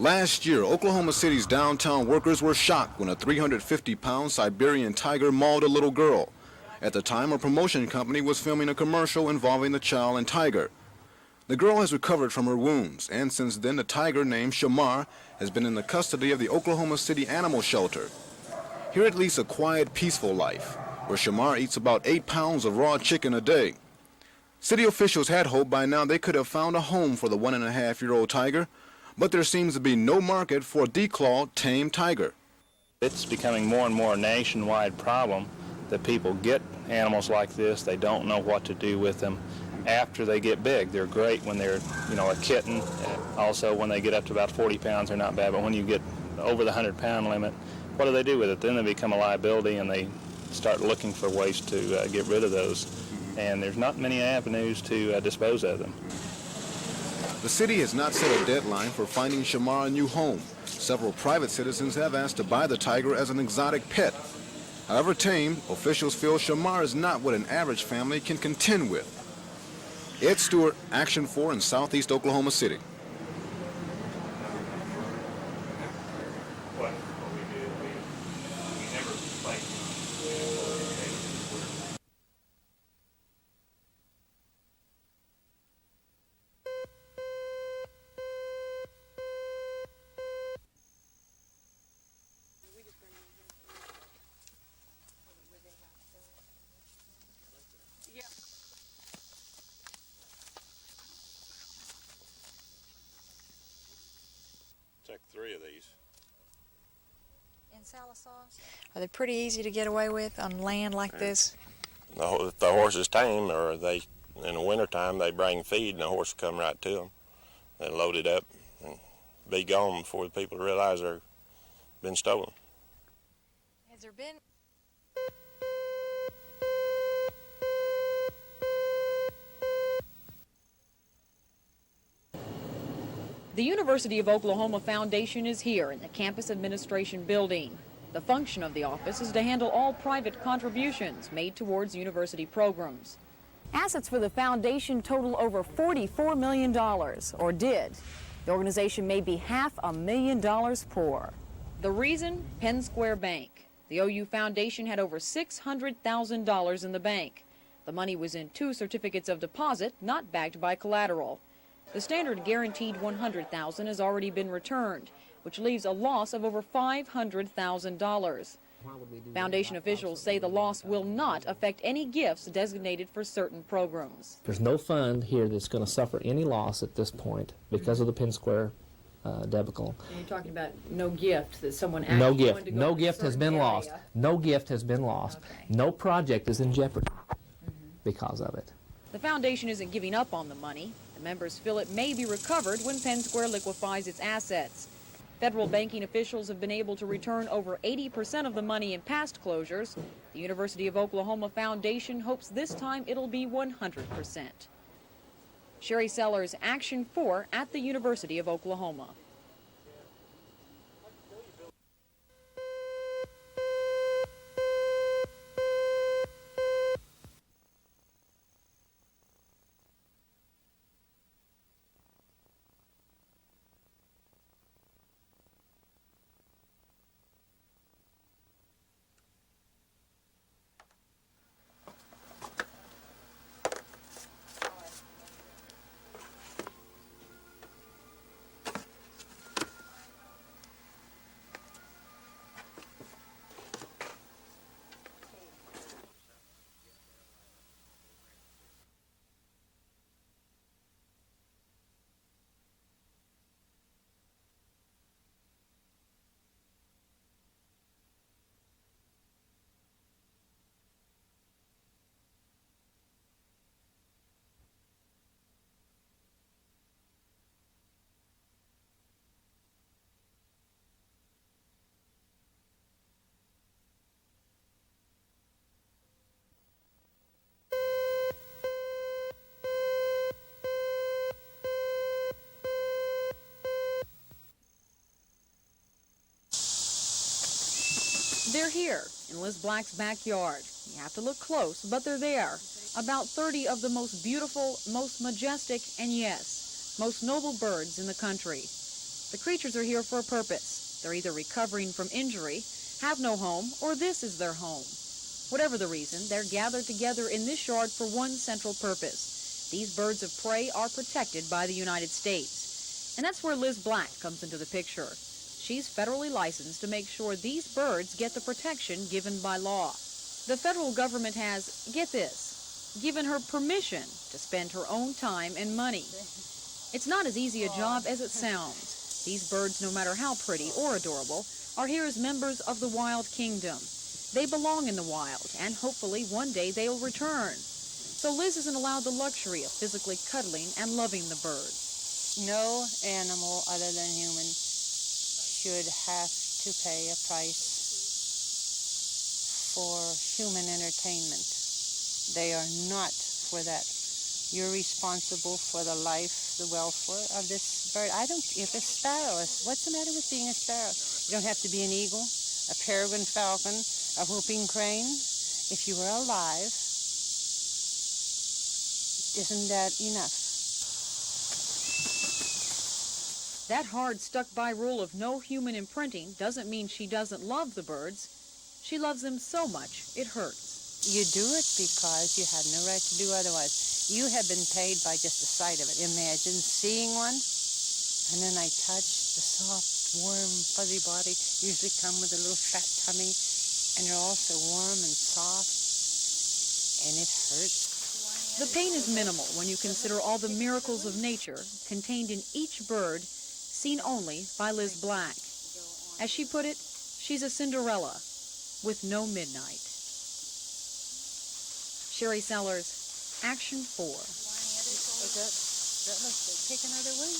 Last year, Oklahoma City's downtown workers were shocked when a 350-pound Siberian tiger mauled a little girl. At the time, a promotion company was filming a commercial involving the child and tiger. The girl has recovered from her wounds, and since then the tiger named Shamar has been in the custody of the Oklahoma City Animal Shelter. Here it leads a quiet, peaceful life, where Shamar eats about 8 pounds of raw chicken a day. City officials had hoped by now they could have found a home for the 1.5-year-old tiger, but there seems to be no market for a declawed, tame tiger. It's becoming more and more a nationwide problem that people get animals like this. They don't know what to do with them after they get big. They're great when they're, a kitten. Also, when they get up to about 40 pounds, they're not bad. But when you get over the 100-pound limit, what do they do with it? Then they become a liability, and they start looking for ways to get rid of those. And there's not many avenues to dispose of them. The city has not set a deadline for finding Shamar a new home. Several private citizens have asked to buy the tiger as an exotic pet. However tame, officials feel Shamar is not what an average family can contend with. Ed Stewart, Action 4 in southeast Oklahoma City. Check 3 of these. In Salisaw? Are they pretty easy to get away with on land like this? If the horse is tame, or in the wintertime, they bring feed and the horse will come right to them. They load it up and be gone before the people realize they're been stolen. Has there been... The University of Oklahoma Foundation is here in the campus administration building. The function of the office is to handle all private contributions made towards university programs. Assets for the foundation total over $44 million, or did. The organization may be $500,000 poor. The reason? Penn Square Bank. The OU Foundation had over $600,000 in the bank. The money was in 2 certificates of deposit, not backed by collateral. The standard guaranteed $100,000 has already been returned, which leaves a loss of over $500,000. Foundation officials say the loss will not affect any gifts designated for certain programs. There's no fund here that's going to suffer any loss at this point because of the Penn Square debacle. And you're talking about no gift that someone actually No wanted gift. to go No to a gift has certain been area. lost. No gift has been lost. Okay. No project is in jeopardy because of it. The foundation isn't giving up on the money. The members feel it may be recovered when Penn Square liquefies its assets. Federal banking officials have been able to return over 80% of the money in past closures. The University of Oklahoma Foundation hopes this time it'll be 100%. Sherry Sellers, Action 4 at the University of Oklahoma. They're here in Liz Black's backyard. You have to look close, but they're there. About 30 of the most beautiful, most majestic, and yes, most noble birds in the country. The creatures are here for a purpose. They're either recovering from injury, have no home, or this is their home. Whatever the reason, they're gathered together in this yard for one central purpose. These birds of prey are protected by the United States. And that's where Liz Black comes into the picture. She's federally licensed to make sure these birds get the protection given by law. The federal government has, get this, given her permission to spend her own time and money. It's not as easy a job as it sounds. These birds, no matter how pretty or adorable, are here as members of the wild kingdom. They belong in the wild, and hopefully one day they'll return. So Liz isn't allowed the luxury of physically cuddling and loving the birds. No animal other than human should have to pay a price for human entertainment. They are not for that. You're responsible for the life, the welfare of this bird. If a sparrow, what's the matter with being a sparrow? You don't have to be an eagle, a peregrine falcon, a whooping crane. If you were alive, isn't that enough? That hard, stuck-by rule of no human imprinting doesn't mean she doesn't love the birds. She loves them so much, it hurts. You do it because you have no right to do otherwise. You have been paid by just the sight of it. Imagine seeing one, and then I touch the soft, warm, fuzzy body, usually come with a little fat tummy, and you're also warm and soft, and it hurts. The pain is minimal when you consider all the miracles of nature contained in each bird, seen only by Liz Black. As she put it, she's a Cinderella with no midnight. Sherry Sellers, Action 4. That must take another wing.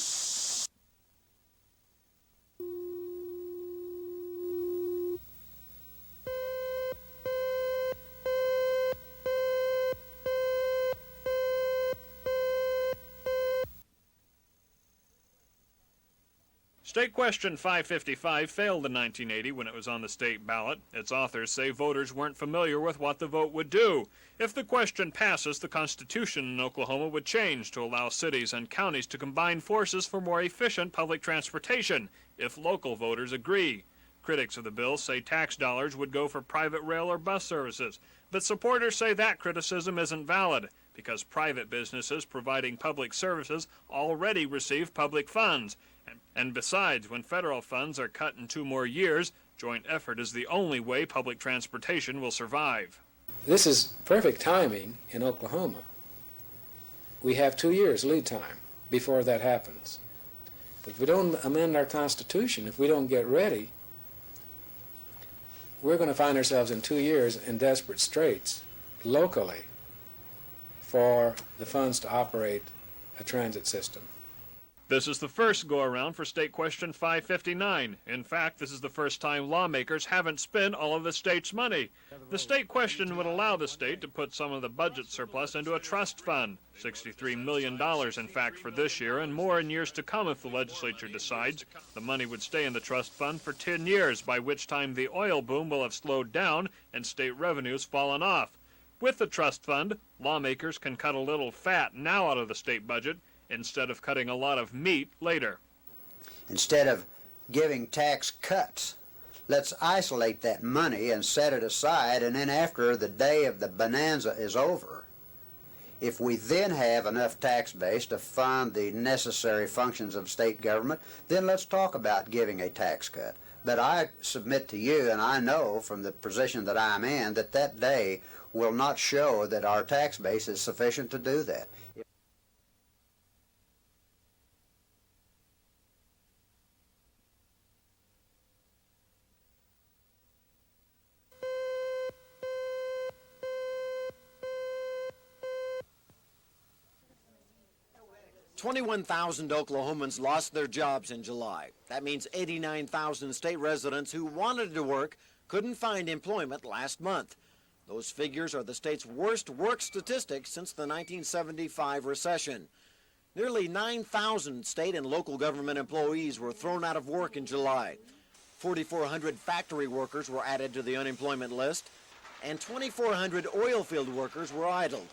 State Question 555 failed in 1980 when it was on the state ballot. Its authors say voters weren't familiar with what the vote would do. If the question passes, the Constitution in Oklahoma would change to allow cities and counties to combine forces for more efficient public transportation, if local voters agree. Critics of the bill say tax dollars would go for private rail or bus services, but supporters say that criticism isn't valid, because private businesses providing public services already receive public funds. And besides, when federal funds are cut in 2 more years, joint effort is the only way public transportation will survive. This is perfect timing in Oklahoma. We have 2 years lead time before that happens. But if we don't amend our Constitution, if we don't get ready, we're going to find ourselves in 2 years in desperate straits locally for the funds to operate a transit system. This is the first go-around for State Question 559. In fact, this is the first time lawmakers haven't spent all of the state's money. The state question would allow the state to put some of the budget surplus into a trust fund, $63 million in fact for this year, and more in years to come if the legislature decides. The money would stay in the trust fund for 10 years, by which time the oil boom will have slowed down and state revenues fallen off. With the trust fund, lawmakers can cut a little fat now out of the state budget, instead of cutting a lot of meat later. Instead of giving tax cuts, let's isolate that money and set it aside, and then after the day of the bonanza is over, if we then have enough tax base to fund the necessary functions of state government, then let's talk about giving a tax cut. But I submit to you, and I know from the position that I'm in, that that day will not show that our tax base is sufficient to do that. 21,000 Oklahomans lost their jobs in July. That means 89,000 state residents who wanted to work couldn't find employment last month. Those figures are the state's worst work statistics since the 1975 recession. Nearly 9,000 state and local government employees were thrown out of work in July. 4,400 factory workers were added to the unemployment list, and 2,400 oil field workers were idled.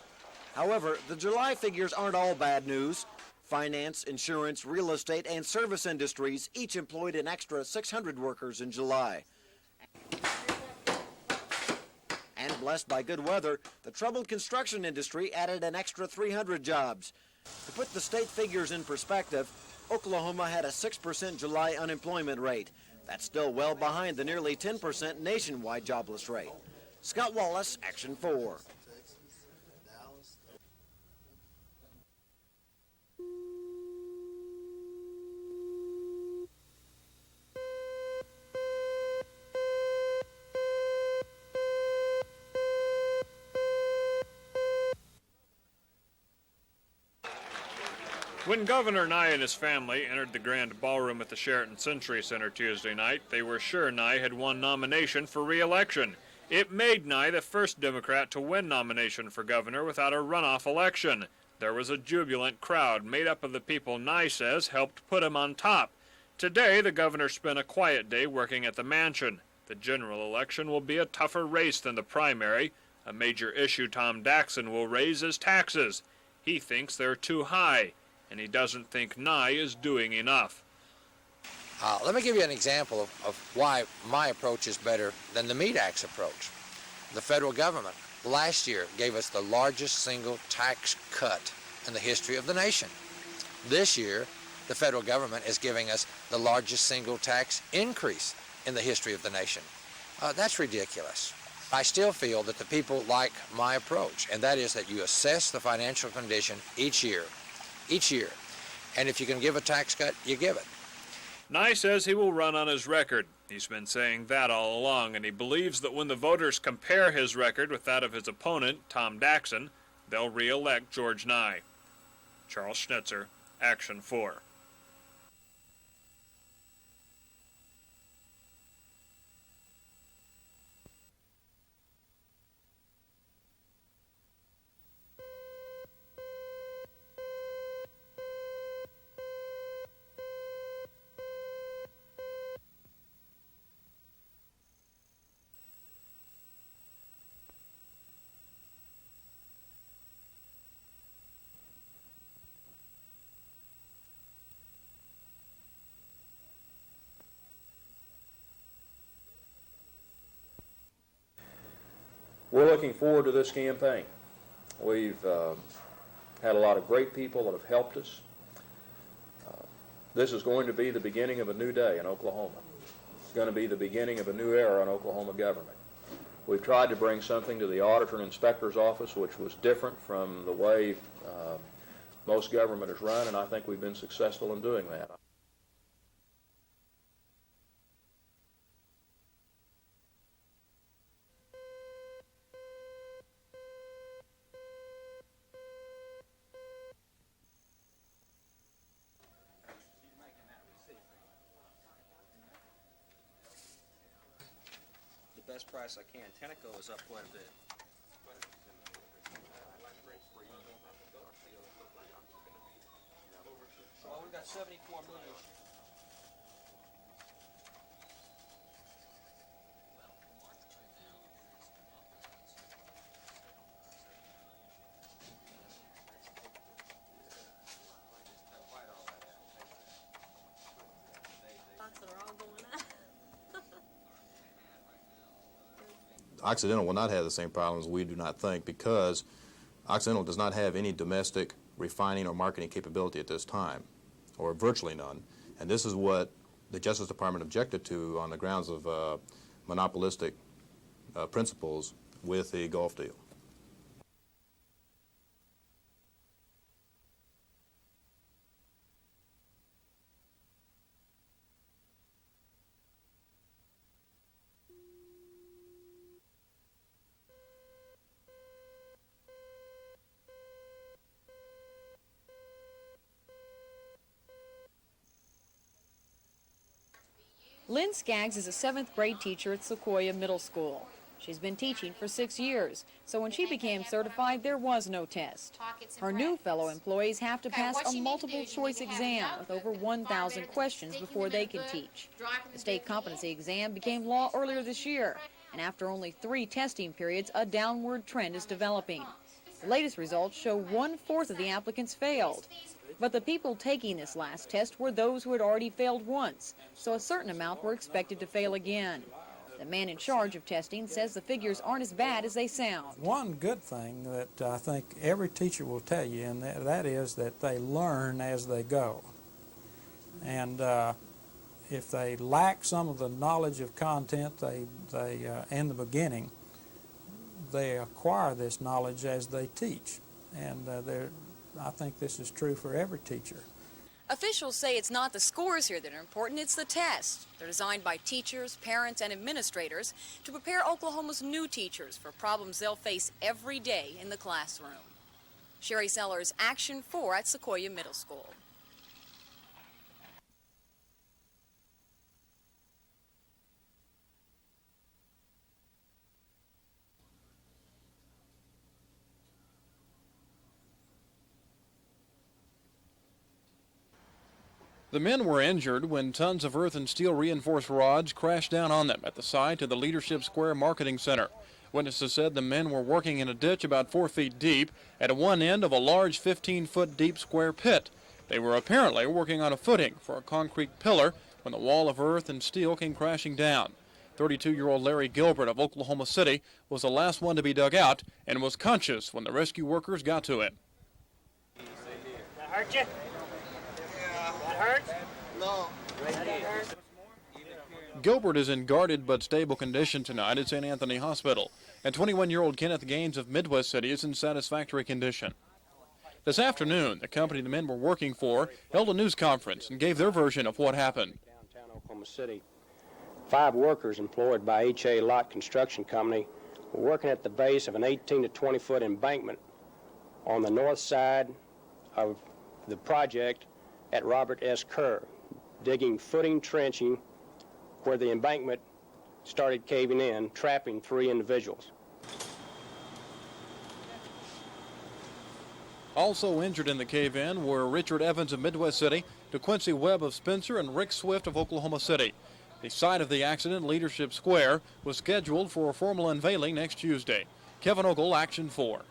However, the July figures aren't all bad news. Finance, insurance, real estate, and service industries each employed an extra 600 workers in July. And blessed by good weather, the troubled construction industry added an extra 300 jobs. To put the state figures in perspective, Oklahoma had a 6% July unemployment rate. That's still well behind the nearly 10% nationwide jobless rate. Scott Wallace, Action 4. When Governor Nye and his family entered the grand ballroom at the Sheraton Century Center Tuesday night, they were sure Nye had won nomination for re-election. It made Nye the first Democrat to win nomination for governor without a runoff election. There was a jubilant crowd made up of the people Nye says helped put him on top. Today, the governor spent a quiet day working at the mansion. The general election will be a tougher race than the primary. A major issue Tom Daxon will raise is taxes. He thinks they're too high, and he doesn't think Nye is doing enough. Let me give you an example of why my approach is better than the MEDAC's approach. The federal government last year gave us the largest single tax cut in the history of the nation. This year, the federal government is giving us the largest single tax increase in the history of the nation. That's ridiculous. I still feel that the people like my approach, and that is that you assess the financial condition each year. And if you can give a tax cut, you give it. Nye says he will run on his record. He's been saying that all along, and he believes that when the voters compare his record with that of his opponent, Tom Daxon, they'll re-elect George Nye. Charles Schnitzer, Action 4. We're looking forward to this campaign. We've had a lot of great people that have helped us. This is going to be the beginning of a new day in Oklahoma. It's going to be the beginning of a new era in Oklahoma government. We've tried to bring something to the Auditor and Inspector's Office which was different from the way most government is run, and I think we've been successful in doing that. Best price I can. Tenneco is up quite a bit. Well, we've got 74 million. Occidental will not have the same problems, we do not think, because Occidental does not have any domestic refining or marketing capability at this time, or virtually none. And this is what the Justice Department objected to on the grounds of monopolistic principles with the Gulf deal. Lynn Skaggs is a 7th grade teacher at Sequoia Middle School. She's been teaching for 6 years, so when she became certified, there was no test. Her new fellow employees have to pass a multiple-choice exam with over 1,000 questions before they can teach. The state competency exam became law earlier this year, and after only 3 testing periods, a downward trend is developing. The latest results show 1/4 of the applicants failed. But the people taking this last test were those who had already failed once, so a certain amount were expected to fail again. The man in charge of testing says the figures aren't as bad as they sound. One good thing that I think every teacher will tell you, and that is that they learn as they go. And if they lack some of the knowledge of content in the beginning, they acquire this knowledge as they teach. And I think this is true for every teacher. Officials say it's not the scores here that are important, it's the tests. They're designed by teachers, parents, and administrators to prepare Oklahoma's new teachers for problems they'll face every day in the classroom. Sherry Sellers, Action 4 at Sequoia Middle School. The men were injured when tons of earth and steel reinforced rods crashed down on them at the site of the Leadership Square Marketing Center. Witnesses said the men were working in a ditch about 4 feet deep at one end of a large 15-foot deep square pit. They were apparently working on a footing for a concrete pillar when the wall of earth and steel came crashing down. 32-year-old Larry Gilbert of Oklahoma City was the last one to be dug out and was conscious when the rescue workers got to him. That hurt you? That hurts? No. Gilbert is in guarded but stable condition tonight at St. Anthony Hospital, and 21-year-old Kenneth Gaines of Midwest City is in satisfactory condition. This afternoon, the company the men were working for held a news conference and gave their version of what happened. Downtown Oklahoma City, 5 workers employed by H.A. Lott Construction Company were working at the base of an 18 to 20-foot embankment on the north side of the project at Robert S. Kerr, digging footing trenching where the embankment started caving in, trapping 3 individuals. Also injured in the cave-in were Richard Evans of Midwest City, DeQuincy Webb of Spencer, and Rick Swift of Oklahoma City. The site of the accident, Leadership Square, was scheduled for a formal unveiling next Tuesday. Kevin Ogle, Action 4.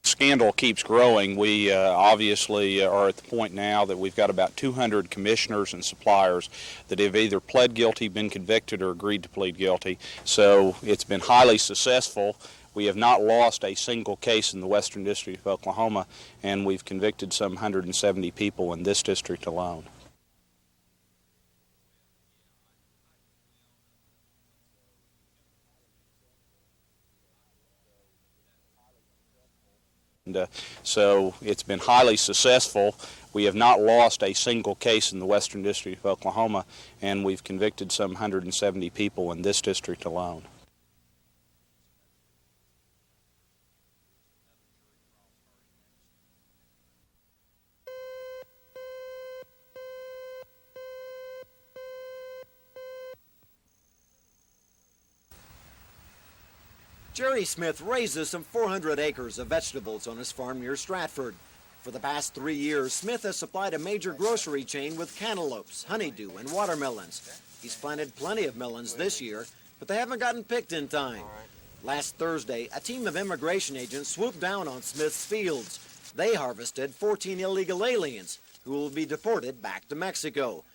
Scandal keeps growing. We obviously are at the point now that we've got about 200 commissioners and suppliers that have either pled guilty, been convicted, or agreed to plead guilty. So it's been highly successful. We have not lost a single case in the Western District of Oklahoma, and we've convicted some 170 people in this district alone. So it's been highly successful. We have not lost a single case in the Western District of Oklahoma, and we've convicted some 170 people in this district alone. Jerry Smith raises some 400 acres of vegetables on his farm near Stratford. For the past 3 years, Smith has supplied a major grocery chain with cantaloupes, honeydew, and watermelons. He's planted plenty of melons this year, but they haven't gotten picked in time. Last Thursday, a team of immigration agents swooped down on Smith's fields. They harvested 14 illegal aliens who will be deported back to Mexico.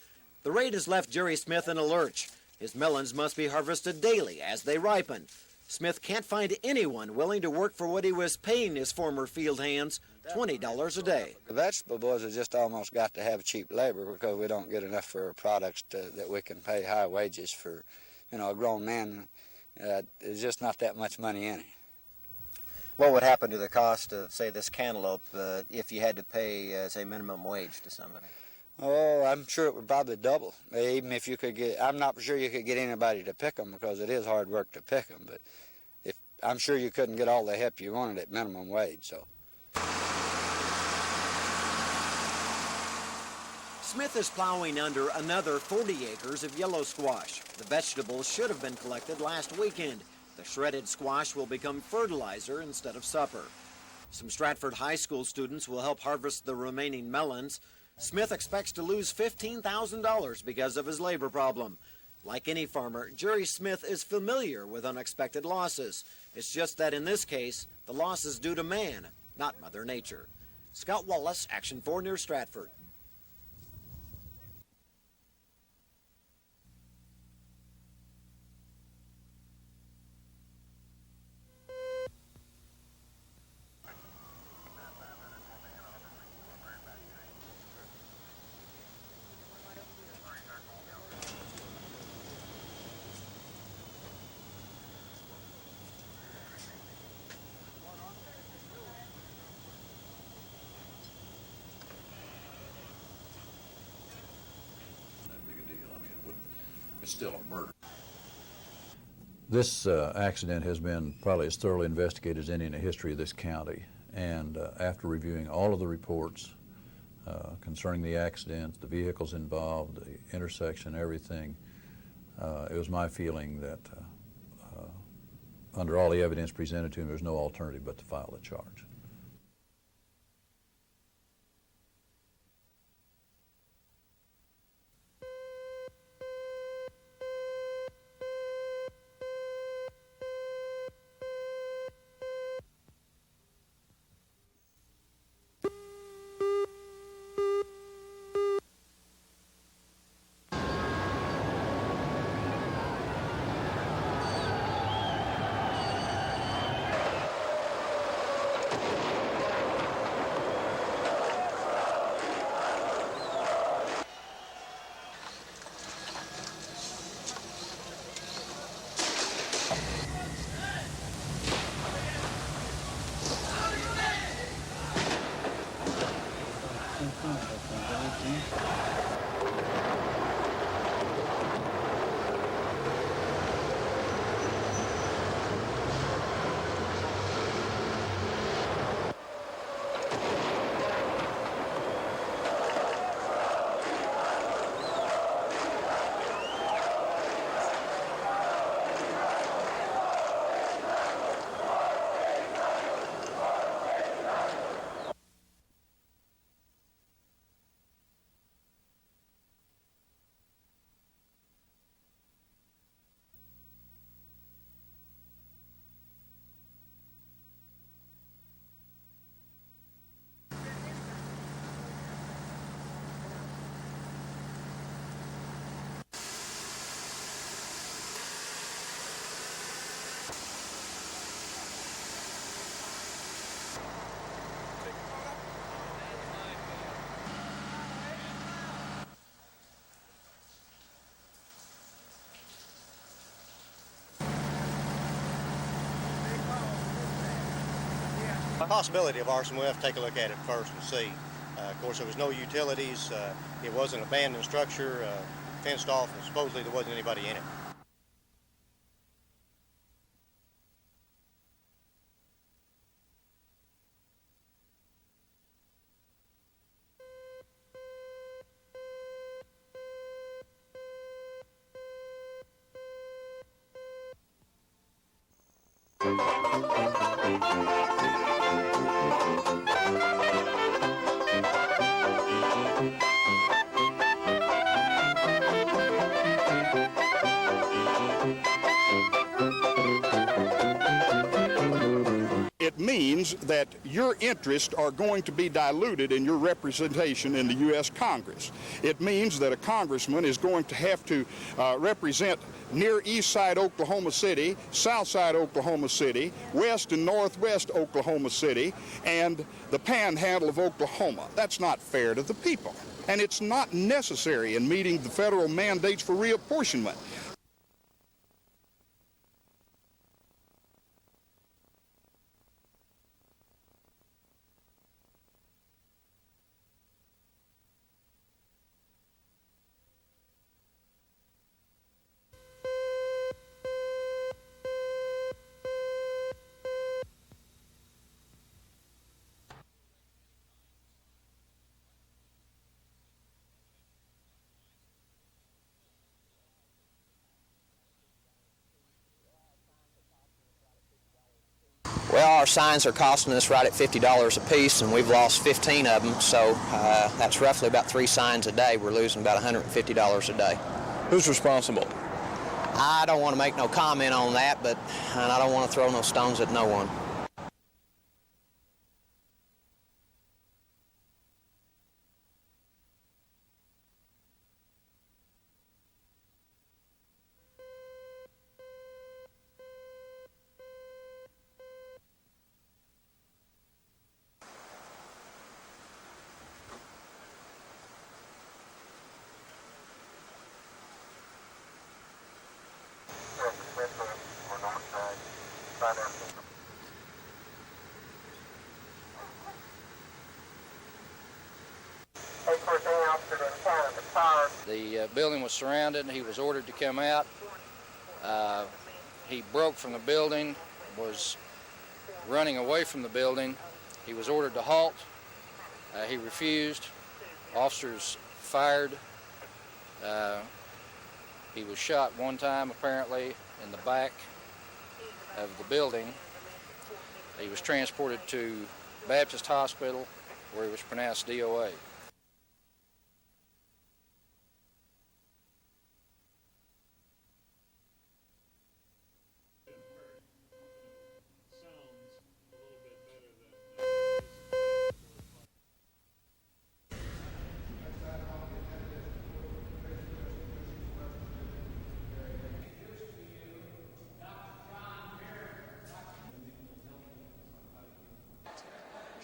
The raid has left Jerry Smith in a lurch. His melons must be harvested daily as they ripen. Smith can't find anyone willing to work for what he was paying his former field hands, $20 a day. The vegetable boys have just almost got to have cheap labor because we don't get enough for our products that we can pay high wages for. You know, a grown man, there's just not that much money in it. What would happen to the cost of, say, this cantaloupe if you had to pay, say, minimum wage to somebody? Oh, I'm sure it would probably double. Even if you could get, I'm not sure you could get anybody to pick them because it is hard work to pick them. But I'm sure you couldn't get all the help you wanted at minimum wage. So Smith is plowing under another 40 acres of yellow squash. The vegetables should have been collected last weekend. The shredded squash will become fertilizer instead of supper. Some Stratford High School students will help harvest the remaining melons. Smith expects to lose $15,000 because of his labor problem. Like any farmer, Jerry Smith is familiar with unexpected losses. It's just that in this case, the loss is due to man, not Mother Nature. Scott Wallace, Action 4 near Stratford. It's still a murder. This accident has been probably as thoroughly investigated as any in the history of this county. And after reviewing all of the reports concerning the accident, the vehicles involved, the intersection, everything, it was my feeling that under all the evidence presented to him, there's no alternative but to file the charge. Possibility of arson, we'll have to take a look at it first and see. Of course, there was no utilities. It was an abandoned structure, fenced off, and supposedly there wasn't anybody in it. It means that your interests are going to be diluted in your representation in the U.S. Congress. It means that a congressman is going to have to represent near east side Oklahoma City, south side Oklahoma City, west and northwest Oklahoma City, and the panhandle of Oklahoma. That's not fair to the people, and it's not necessary in meeting the federal mandates for reapportionment. Well, our signs are costing us right at $50 a piece, and we've lost 15 of them, so that's roughly about 3 signs a day. We're losing about $150 a day. Who's responsible? I don't want to make no comment on that, and I don't want to throw no stones at no one. The building was surrounded. He was ordered to come out. He broke from the building, was running away from the building. He was ordered to halt. He refused. Officers fired. He was shot one time, apparently, in the back of the building. He was transported to Baptist Hospital, where he was pronounced DOA.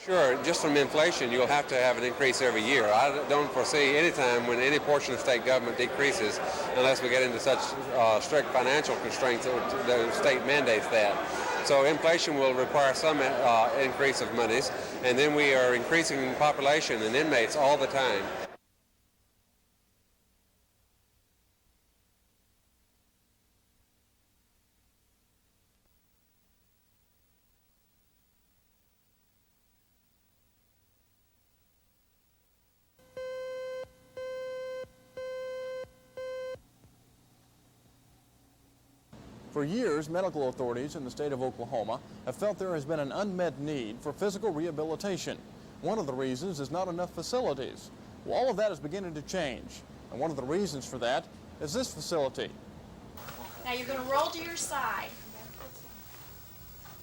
Sure, just from inflation, you'll have to have an increase every year. I don't foresee any time when any portion of state government decreases unless we get into such strict financial constraints that the state mandates that. So inflation will require some increase of monies, and then we are increasing population and inmates all the time. For years, medical authorities in the state of Oklahoma have felt there has been an unmet need for physical rehabilitation. One of the reasons is not enough facilities. Well, all of that is beginning to change, and one of the reasons for that is this facility. Now you're going to roll to your side.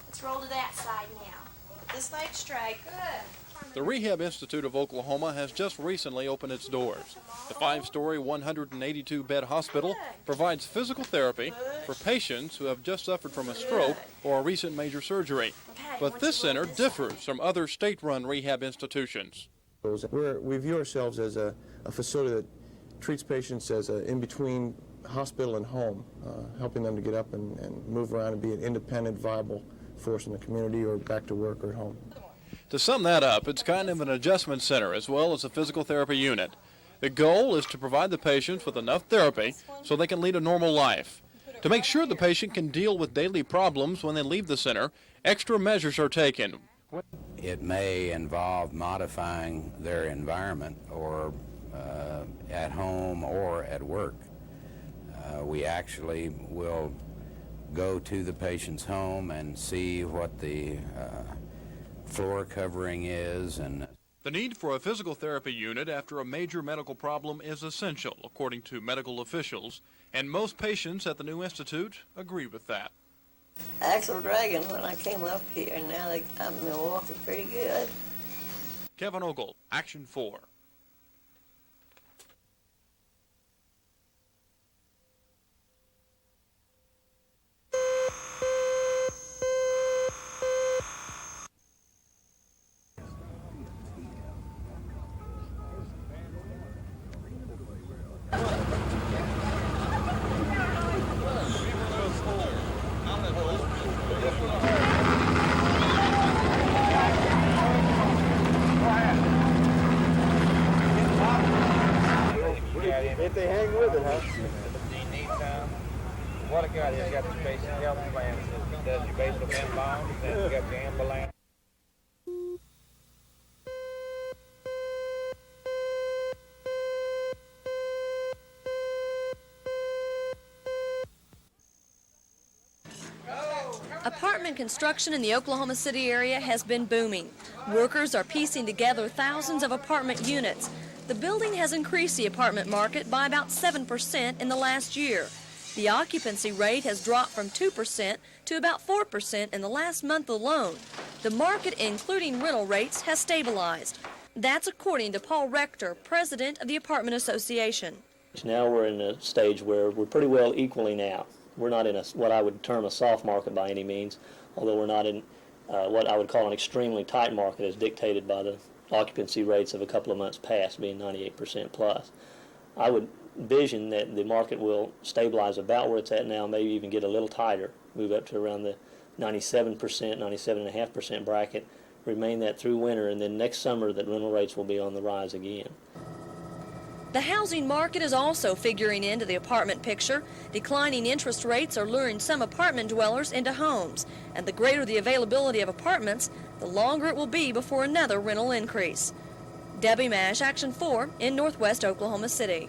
Let's roll to that side now. This leg straight. Good. The Rehab Institute of Oklahoma has just recently opened its doors. The 5-story, 182-bed hospital provides physical therapy for patients who have just suffered from a stroke or a recent major surgery. But this center differs from other state-run rehab institutions. We view ourselves as a facility that treats patients as an in-between hospital and home, helping them to get up and move around and be an independent, viable force in the community or back to work or at home. To sum that up, it's kind of an adjustment center as well as a physical therapy unit. The goal is to provide the patients with enough therapy so they can lead a normal life. To make sure the patient can deal with daily problems when they leave the center, extra measures are taken. It may involve modifying their environment or at home or at work. We actually will go to the patient's home and see what the floor covering is. And the need for a physical therapy unit after a major medical problem is essential, according to medical officials, and most patients at the new institute agree with that. Axel Dragon when I came up here, and now they got me walking pretty good. Kevin Ogle, Action 4. If they hang with it, huh? They need what I got here, got the basic health plan. It does your basic inbound, then you got your ambulance. Apartment construction in the Oklahoma City area has been booming. Workers are piecing together thousands of apartment units. The building has increased the apartment market by about 7% in the last year. The occupancy rate has dropped from 2% to about 4% in the last month alone. The market, including rental rates, has stabilized. That's according to Paul Rector, president of the Apartment Association. Now we're in a stage where we're pretty well equaling out. We're not in what I would term a soft market by any means, although we're not in what I would call an extremely tight market as dictated by the occupancy rates of a couple of months past, being 98% plus. I would envision that the market will stabilize about where it's at now, maybe even get a little tighter, move up to around the 97%, 97.5% bracket, remain that through winter, and then next summer that rental rates will be on the rise again. The housing market is also figuring into the apartment picture. Declining interest rates are luring some apartment dwellers into homes, and the greater the availability of apartments, the longer it will be before another rental increase. Debbie Mash, Action 4 in Northwest Oklahoma City.